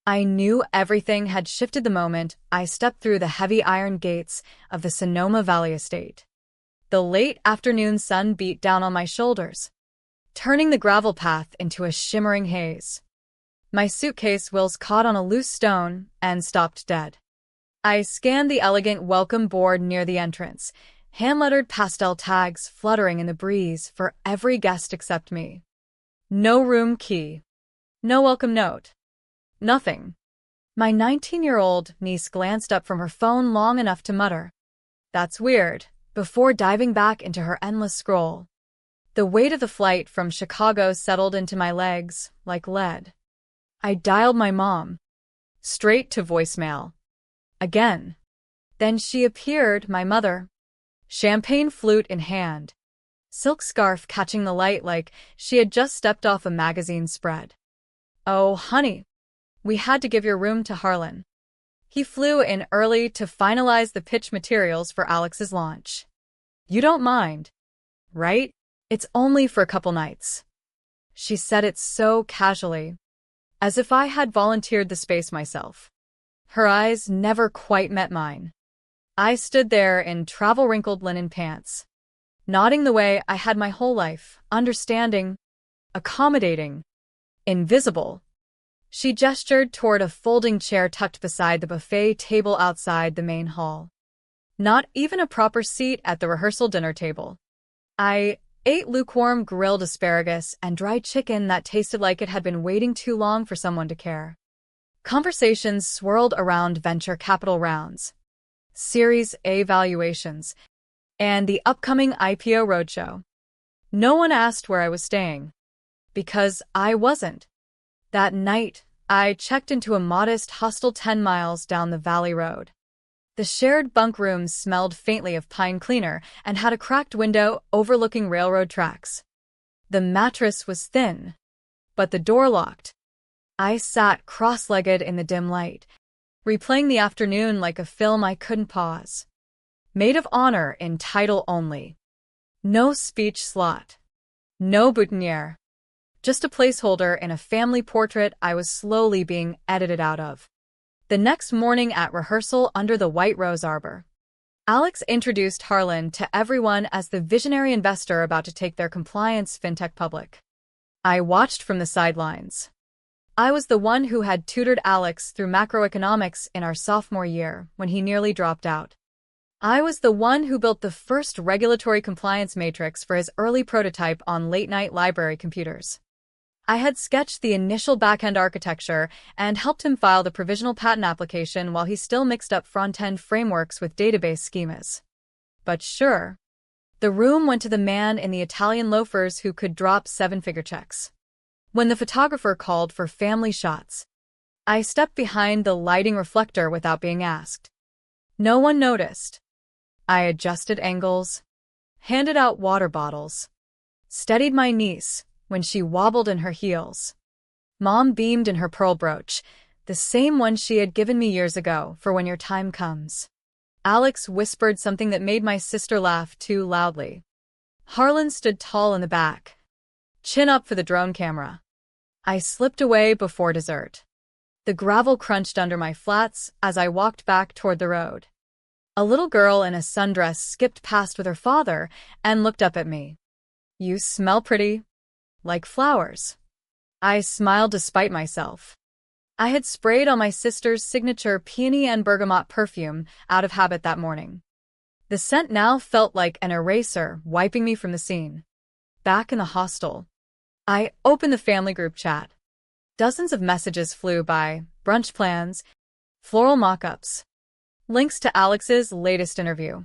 I knew everything had shifted the moment I stepped through the heavy iron gates of the Sonoma Valley estate. The late afternoon sun beat down on my shoulders, turning the gravel path into a shimmering haze. My suitcase wheels caught on a loose stone and stopped dead. I scanned the elegant welcome board near the entrance, hand-lettered pastel tags fluttering in the breeze for every guest except me. No room key. No welcome note. Nothing. My 19-year-old niece glanced up from her phone long enough to mutter, "That's weird," before diving back into her endless scroll. The weight of the flight from Chicago settled into my legs like lead. I dialed my mom. Straight to voicemail. Again. Then she appeared, my mother. Champagne flute in hand. Silk scarf catching the light like she had just stepped off a magazine spread. "Oh, honey. We had to give your room to Harlan. He flew in early to finalize the pitch materials for Alex's launch. You don't mind, right? It's only for a couple nights." She said it so casually, as if I had volunteered the space myself. Her eyes never quite met mine. I stood there in travel-wrinkled linen pants, nodding the way I had my whole life, understanding, accommodating, invisible. She gestured toward a folding chair tucked beside the buffet table outside the main hall. Not even a proper seat at the rehearsal dinner table. I ate lukewarm grilled asparagus and dried chicken that tasted like it had been waiting too long for someone to care. Conversations swirled around venture capital rounds, Series A valuations, and the upcoming IPO roadshow. No one asked where I was staying, because I wasn't. That night, I checked into a modest hostel 10 miles down the valley road. The shared bunk rooms smelled faintly of pine cleaner and had a cracked window overlooking railroad tracks. The mattress was thin, but the door locked. I sat cross-legged in the dim light, replaying the afternoon like a film I couldn't pause. Maid of honor in title only. No speech slot. No boutonniere. Just a placeholder in a family portrait I was slowly being edited out of. The next morning at rehearsal under the white rose arbor, Alex introduced Harlan to everyone as the visionary investor about to take their compliance fintech public. I watched from the sidelines. I was the one who had tutored Alex through macroeconomics in our sophomore year when he nearly dropped out. I was the one who built the first regulatory compliance matrix for his early prototype on late-night library computers. I had sketched the initial back-end architecture and helped him file the provisional patent application while he still mixed up front-end frameworks with database schemas. But sure, the room went to the man in the Italian loafers who could drop seven-figure checks. When the photographer called for family shots, I stepped behind the lighting reflector without being asked. No one noticed. I adjusted angles, handed out water bottles, steadied my niece when she wobbled in her heels. Mom beamed in her pearl brooch, the same one she had given me years ago for when your time comes. Alex whispered something that made my sister laugh too loudly. Harlan stood tall in the back, chin up for the drone camera. I slipped away before dessert. The gravel crunched under my flats as I walked back toward the road. A little girl in a sundress skipped past with her father and looked up at me. "You smell pretty. Like flowers." I smiled despite myself. I had sprayed on my sister's signature peony and bergamot perfume out of habit that morning. The scent now felt like an eraser wiping me from the scene. Back in the hostel, I opened the family group chat. Dozens of messages flew by, brunch plans, floral mock-ups, links to Alex's latest interview.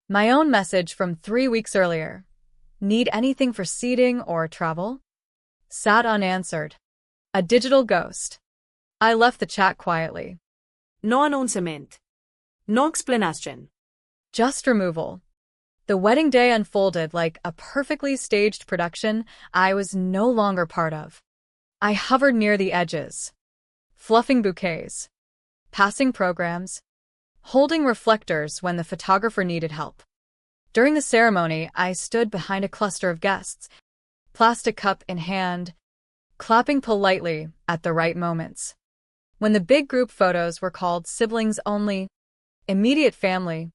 My own message from 3 weeks earlier. "Need anything for seating or travel?" Sat unanswered. A digital ghost. I left the chat quietly. No announcement. No explanation. Just removal. The wedding day unfolded like a perfectly staged production I was no longer part of. I hovered near the edges, fluffing bouquets, passing programs, holding reflectors when the photographer needed help. During the ceremony, I stood behind a cluster of guests, plastic cup in hand, clapping politely at the right moments. When the big group photos were called siblings only, immediate family,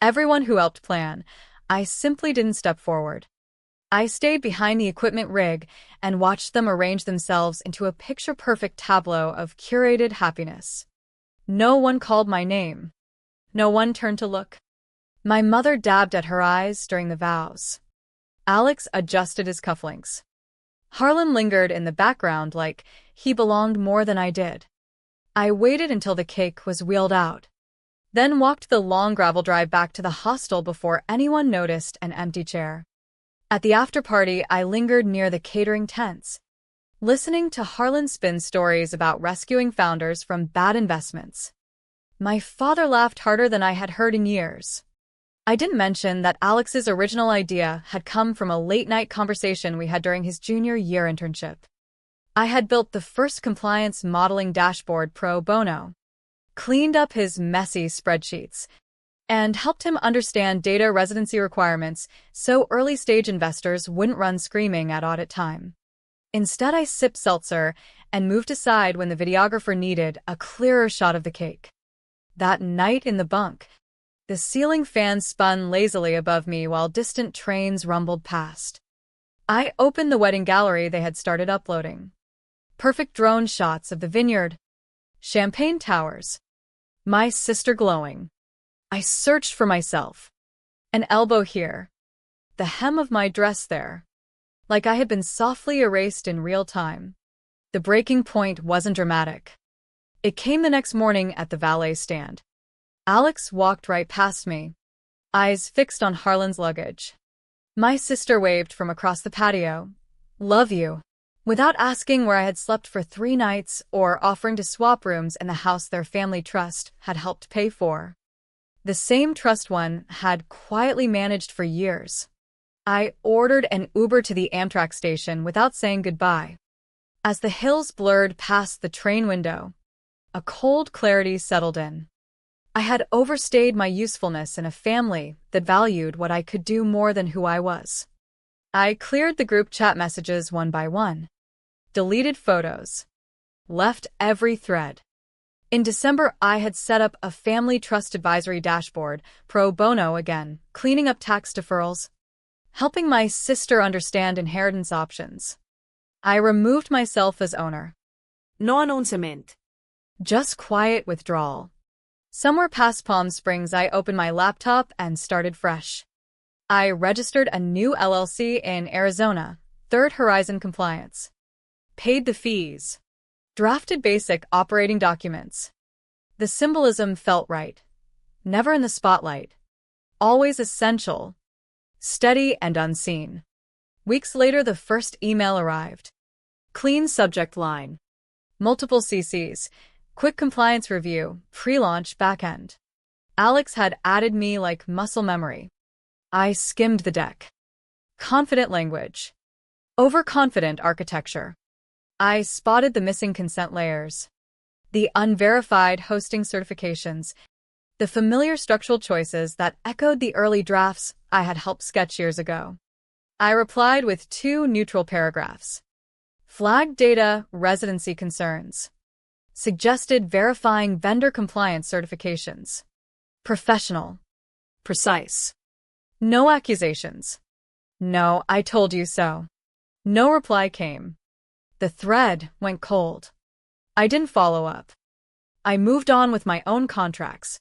everyone who helped plan, I simply didn't step forward. I stayed behind the equipment rig and watched them arrange themselves into a picture-perfect tableau of curated happiness. No one called my name. No one turned to look. My mother dabbed at her eyes during the vows. Alex adjusted his cufflinks. Harlan lingered in the background like he belonged more than I did. I waited until the cake was wheeled out, then walked the long gravel drive back to the hostel before anyone noticed an empty chair. At the after-party, I lingered near the catering tents, listening to Harlan spin stories about rescuing founders from bad investments. My father laughed harder than I had heard in years. I didn't mention that Alex's original idea had come from a late-night conversation we had during his junior year internship. I had built the first compliance modeling dashboard pro bono, cleaned up his messy spreadsheets, and helped him understand data residency requirements so early-stage investors wouldn't run screaming at audit time. Instead, I sipped seltzer and moved aside when the videographer needed a clearer shot of the cake. That night in the bunk, the ceiling fan spun lazily above me while distant trains rumbled past. I opened the wedding gallery they had started uploading. Perfect drone shots of the vineyard, champagne towers, my sister glowing. I searched for myself. An elbow here, the hem of my dress there, like I had been softly erased in real time. The breaking point wasn't dramatic. It came the next morning at the valet stand. Alex walked right past me, eyes fixed on Harlan's luggage. My sister waved from across the patio. "Love you," without asking where I had slept for 3 nights or offering to swap rooms in the house their family trust had helped pay for. The same trust one had quietly managed for years. I ordered an Uber to the Amtrak station without saying goodbye. As the hills blurred past the train window, a cold clarity settled in. I had overstayed my usefulness in a family that valued what I could do more than who I was. I cleared the group chat messages one by one, deleted photos, left every thread. In December, I had set up a family trust advisory dashboard, pro bono again, cleaning up tax deferrals, helping my sister understand inheritance options. I removed myself as owner. No announcement. Just quiet withdrawal. Somewhere past Palm Springs, I opened my laptop and started fresh. I registered a new LLC in Arizona, Third Horizon Compliance. Paid the fees. Drafted basic operating documents. The symbolism felt right. Never in the spotlight. Always essential. Steady and unseen. Weeks later, the first email arrived. Clean subject line. Multiple CCs. Quick compliance review. Pre-launch backend. Alex had added me like muscle memory. I skimmed the deck. Confident language. Overconfident architecture. I spotted the missing consent layers, the unverified hosting certifications, the familiar structural choices that echoed the early drafts I had helped sketch years ago. I replied with 2 neutral paragraphs. Flagged data residency concerns. Suggested verifying vendor compliance certifications. Professional. Precise. No accusations. No, I told you so. No reply came. The thread went cold. I didn't follow up. I moved on with my own contracts,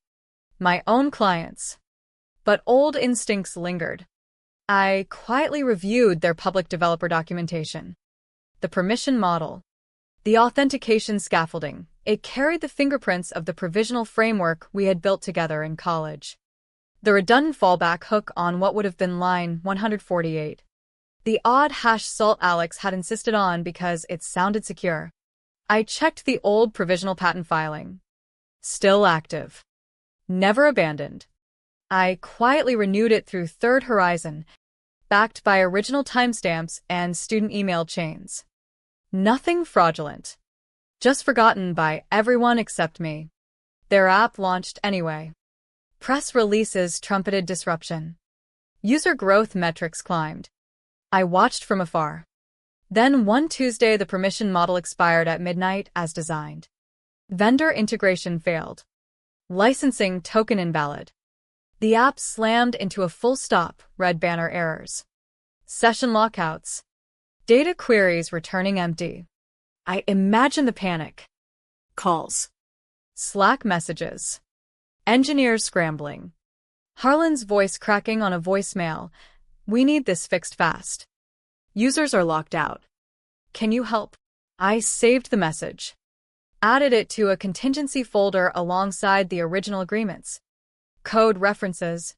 my own clients. But old instincts lingered. I quietly reviewed their public developer documentation. The permission model, the authentication scaffolding, it carried the fingerprints of the provisional framework we had built together in college. The redundant fallback hook on what would have been line 148. The odd hash salt Alex had insisted on because it sounded secure. I checked the old provisional patent filing. Still active. Never abandoned. I quietly renewed it through Third Horizon, backed by original timestamps and student email chains. Nothing fraudulent. Just forgotten by everyone except me. Their app launched anyway. Press releases trumpeted disruption. User growth metrics climbed. I watched from afar. Then one Tuesday, the permission model expired at midnight as designed. Vendor integration failed. Licensing token invalid. The app slammed into a full stop, red banner errors. Session lockouts. Data queries returning empty. I imagine the panic. Calls. Slack messages. Engineers scrambling. Harlan's voice cracking on a voicemail. We need this fixed fast. Users are locked out. Can you help? I saved the message. Added it to a contingency folder alongside the original agreements. Code references.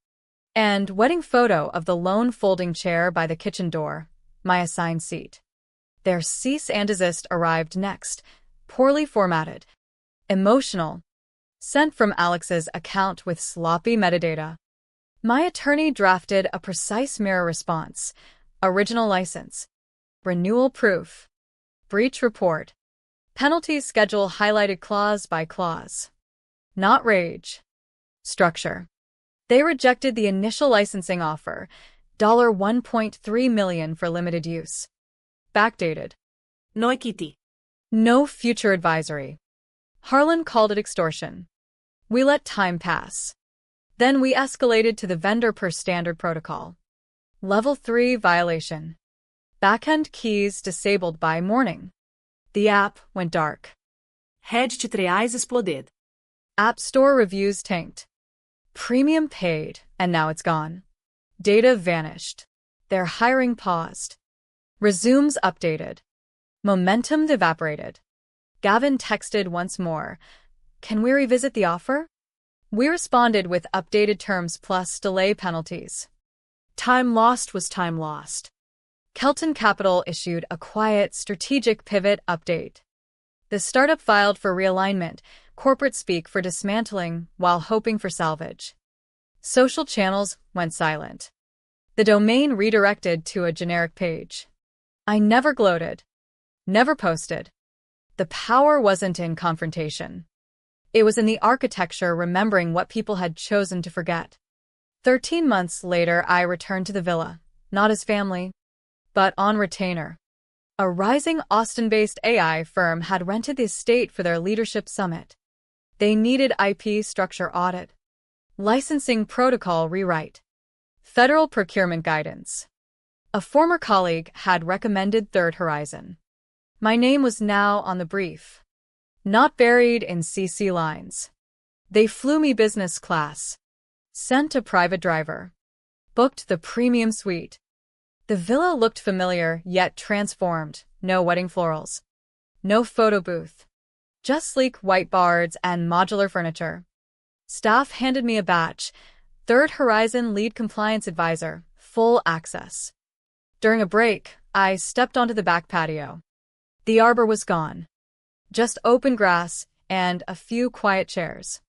And wedding photo of the lone folding chair by the kitchen door, my assigned seat. Their cease and desist arrived next, poorly formatted. Emotional. Sent from Alex's account with sloppy metadata. My attorney drafted a precise mirror response. Original license. Renewal proof. Breach report. Penalties schedule highlighted clause by clause. Not rage. Structure. They rejected the initial licensing offer, $1.3 million for limited use. Backdated. No equity. No future advisory. Harlan called it extortion. We let time pass. Then we escalated to the vendor per standard protocol. Level 3 violation. Backend keys disabled by morning. The app went dark. Rede de reais exploded. App Store reviews tanked. Premium paid, and now it's gone. Data vanished. Their hiring paused. Resumes updated. Momentum evaporated. Gavin texted once more. Can we revisit the offer? We responded with updated terms plus delay penalties. Time lost was time lost. Kelton Capital issued a quiet, strategic pivot update. The startup filed for realignment, corporate speak for dismantling, while hoping for salvage. Social channels went silent. The domain redirected to a generic page. I never gloated. Never posted. The power wasn't in confrontation. It was in the architecture remembering what people had chosen to forget. 13 months later, I returned to the villa, not as family, but on retainer. A rising Austin-based AI firm had rented the estate for their leadership summit. They needed IP structure audit, licensing protocol rewrite, federal procurement guidance. A former colleague had recommended Third Horizon. My name was now on the brief. Not buried in CC lines. They flew me business class. Sent a private driver. Booked the premium suite. The villa looked familiar yet transformed. No wedding florals. No photo booth. Just sleek white boards and modular furniture. Staff handed me a badge. Third Horizon Lead Compliance Advisor. Full access. During a break, I stepped onto the back patio. The arbor was gone. Just open grass and a few quiet chairs.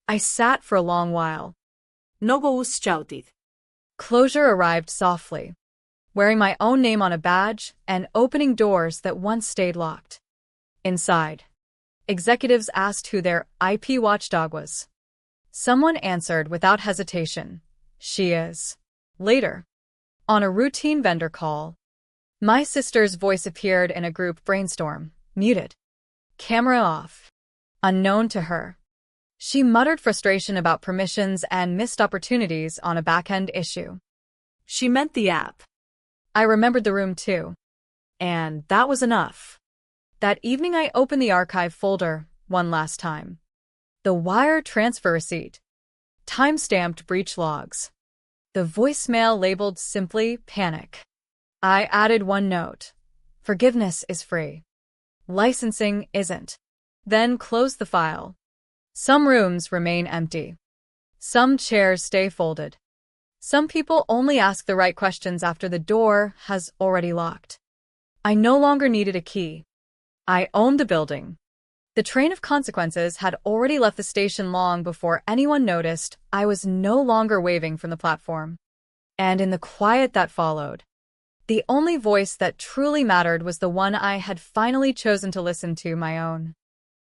I sat for a long while. No ghost shouted. Closure arrived softly, wearing my own name on a badge and opening doors that once stayed locked. Inside, executives asked who their IP watchdog was. Someone answered without hesitation. She is. Later, on a routine vendor call, my sister's voice appeared in a group brainstorm, muted. Camera off. Unknown to her. She muttered frustration about permissions and missed opportunities on a back-end issue. She meant the app. I remembered the room too. And that was enough. That evening I opened the archive folder one last time. The wire transfer receipt. Time-stamped breach logs. The voicemail labeled simply panic. I added one note. Forgiveness is free. Licensing isn't. Then close the file. Some rooms remain empty. Some chairs stay folded. Some people only ask the right questions after the door has already locked. I no longer needed a key. I owned the building. The train of consequences had already left the station long before anyone noticed I was no longer waving from the platform. And in the quiet that followed, the only voice that truly mattered was the one I had finally chosen to listen to, my own.